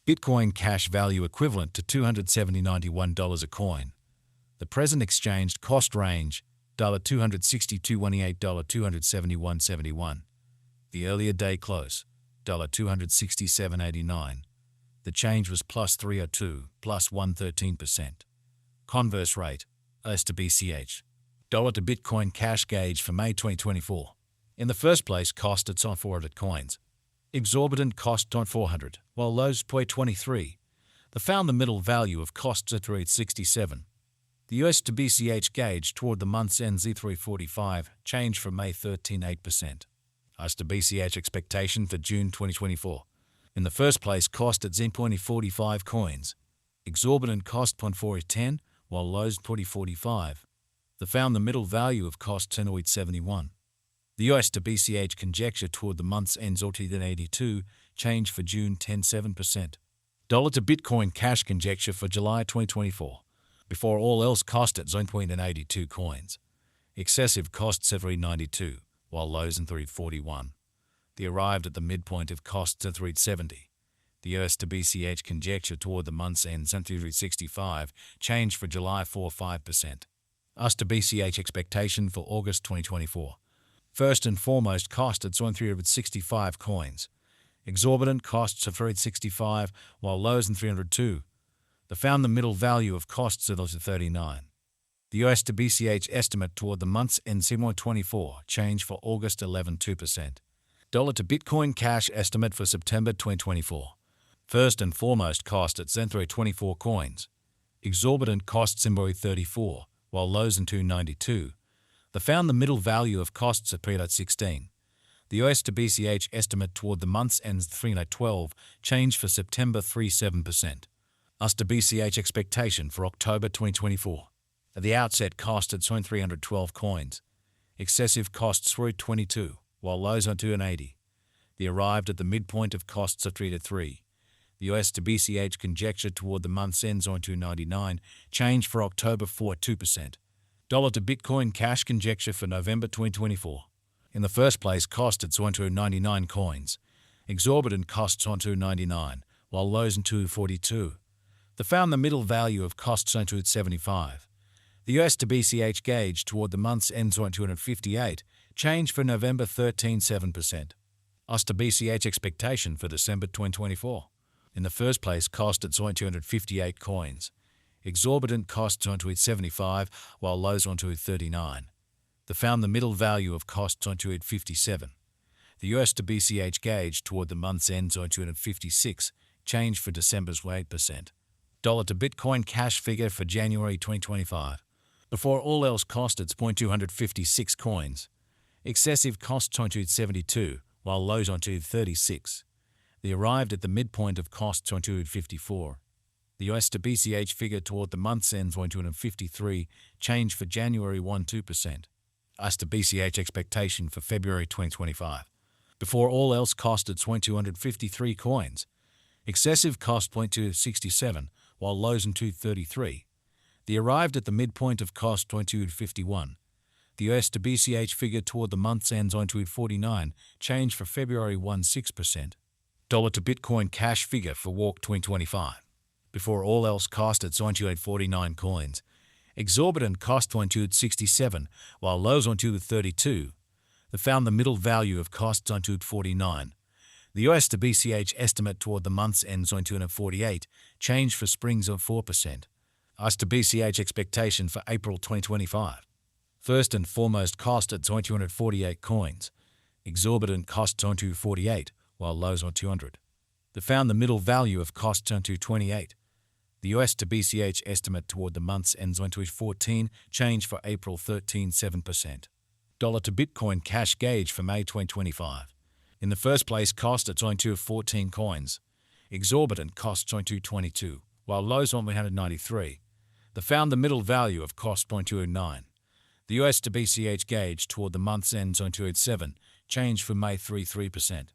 Bitcoin cash value equivalent to $270.91 a coin. The present exchanged cost range $262.28, $271.71. The earlier day close $267.89. The change was plus 302, plus 113%. Converse rate, US to BCH. Dollar to Bitcoin cash gauge for May 2024. In the first place, cost at 400 coins. Exorbitant cost on 400, while lows 0.23. The found the middle value of costs at 367. The US to BCH gauge toward the month's end Z345, change from May 13, 8%. US to BCH expectation for June 2024. In the first place, cost at 0.45 coins. Exorbitant cost 0.410, while lows 0.45. The found the middle value of cost 10.71. The US to BCH conjecture toward the month's end Z82, change for June 10.7%. Dollar to Bitcoin cash conjecture for July 2024. Before all else, cost at 0.82 coins. Excessive costs at 392, while lows in 341. The arrived at the midpoint of costs at 370. The US to BCH conjecture toward the month's end 365, change for July 4.5%. US to BCH expectation for August 2024. First and foremost, cost at 365 coins. Exorbitant costs of 365, while lows in 302. The found the middle value of costs at 39. The US to BCH estimate toward the month's end 24, change for August 11.2%. Dollar to Bitcoin cash estimate for September 2024. First and foremost, cost at 324 coins. Exorbitant costs in 34, while lows in 292. The found the middle value of costs at 3.16. The US to BCH estimate toward the month's ends 3.12, change for September 3.7%. US to BCH expectation for October 2024. At the outset, cost at 312 coins. Excessive costs were at 22, while lows on 280. The arrived at the midpoint of costs at 3.3. The US to BCH conjecture toward the month's ends on 299, change for October 4.2%. Dollar to Bitcoin cash conjecture for November 2024. In the first place, cost at 299 coins. Exorbitant costs on 299, while lows in 242. The found the middle value of costs on 275. The US to BCH gauge toward the month's ends on 258, change for November 13.7%. US to BCH expectation for December 2024. In the first place, cost at 258 coins. Exorbitant costs on 275, while lows on 239. The found the middle value of costs on 257. The US to BCH gauge toward the month's ends on 256, change for December's 8%. Dollar to Bitcoin cash figure for January 2025. Before all else, cost at 256 coins. Excessive costs on 272, while lows on 236. The arrived at the midpoint of costs on 254. The US to BCH figure toward the month's ends on 253, change for January 1.2%. US to BCH expectation for February 2025. Before all else, cost at 253 coins. Excessive cost 0.267, while lows in 233. The arrived at the midpoint of cost 251. The US to BCH figure toward the month's ends on 249, change for February 1.6%. Dollar to Bitcoin cash figure for Walk 2025. Before all else, cost at 249 coins. Exorbitant cost on 267, while lows on 232. The found the middle value of costs on 249. The US to BCH estimate toward the month's ends on 248, change for springs of 4%. US to BCH expectation for April 2025. First and foremost, cost at 248 coins. Exorbitant costs on 248, while lows on 200. The found the middle value of costs on 228. The US to BCH estimate toward the month's ends on 214, change for April 13.7%. Dollar to Bitcoin cash gauge for May 2025. In the first place, cost at 214 coins. Exorbitant costs on 222, while lows on 193. The found the middle value of cost 0.209. The US to BCH gauge toward the month's ends on 287, change for May 3.3%.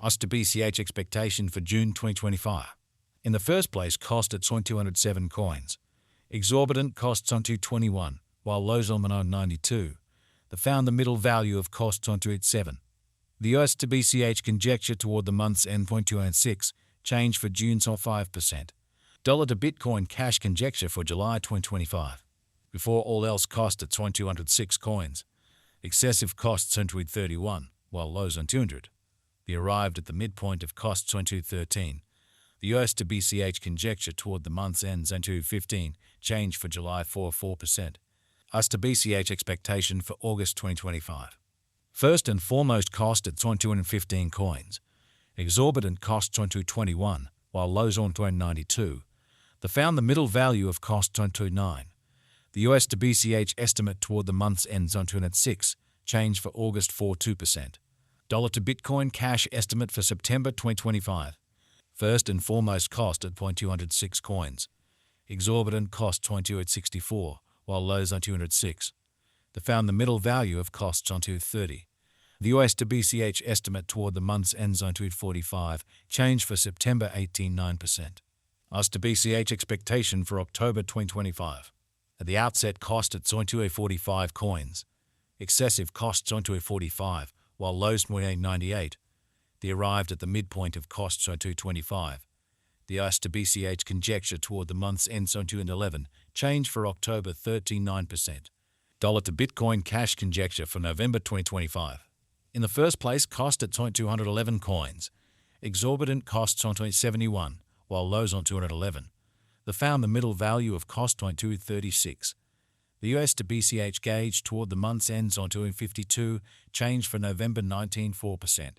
US to BCH expectation for June 2025. In the first place, cost at 207 coins. Exorbitant costs on 221, while lows on 192. The found the middle value of costs on 287. The US to BCH conjecture toward the month's end 0.206, change for June saw 5%. Dollar to Bitcoin cash conjecture for July 2025. Before all else cost at 206 coins. Excessive costs on 31, while lows on 200. They arrived at the midpoint of costs on 213. The US to BCH conjecture toward the month's ends on 215, change for July 4%. US to BCH expectation for August 2025. First and foremost cost at 215 coins. Exorbitant costs on 221, while lows on 292. They found the middle value of costs on 209. The US to BCH estimate toward the month's ends on 206, change for August 4.2%. Dollar to Bitcoin cash estimate for September 2025. First and foremost cost at 206 coins. Exorbitant cost 264, while lows on 206. They found the middle value of costs on 230. The US to BCH estimate toward the month's ends on 245, change for September 18.9%. US to BCH expectation for October 2025. At the outset cost at 245 coins. Excessive costs on 245, while lows 298. They arrived at the midpoint of costs on 225. The US to BCH conjecture toward the month's ends on 211, change for October 13.9%. Dollar to Bitcoin cash conjecture for November 2025. In the first place, cost at 211 coins. Exorbitant costs on 271, while lows on 211. They found the middle value of cost on 236. The US to BCH gauge toward the month's ends on 252, change for November 19.4%.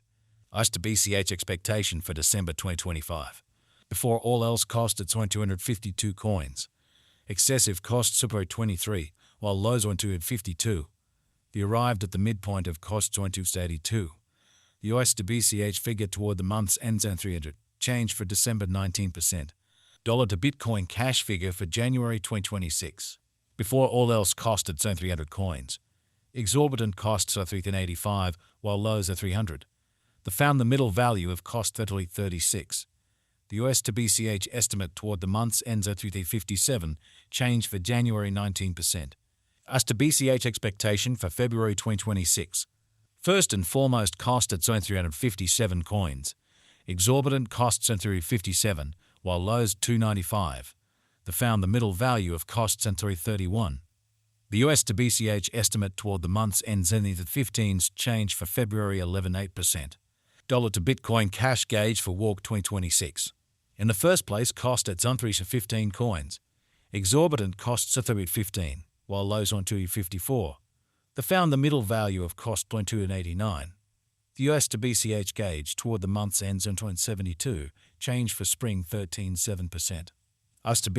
US to BCH expectation for December 2025. Before all else cost at 252 coins. Excessive cost super 23, while lows on 252. They arrived at the midpoint of costs on 282. The US to BCH figure toward the month's ends on 300, change for December 19%. Dollar to Bitcoin cash figure for January 2026. Before all else cost at 300 coins. Exorbitant costs are 385, while lows are 300. They found the middle value of cost 36. The US to BCH estimate toward the month's ends at 357, change for January 19%. US to BCH expectation for February 2026. First and foremost cost at 357 coins. Exorbitant costs at 357, while lows 295. They found the middle value of costs at 331. The US to BCH estimate toward the month's ends ending at 15's, change for February 11.8%. Dollar to Bitcoin cash gauge for Walk 2026. In the first place, cost at 315 coins. Exorbitant costs at 315, while lows on 254. They found the middle value of cost on 289. The US to BCH gauge toward the month's ends on 272, change for spring 13.7%. US to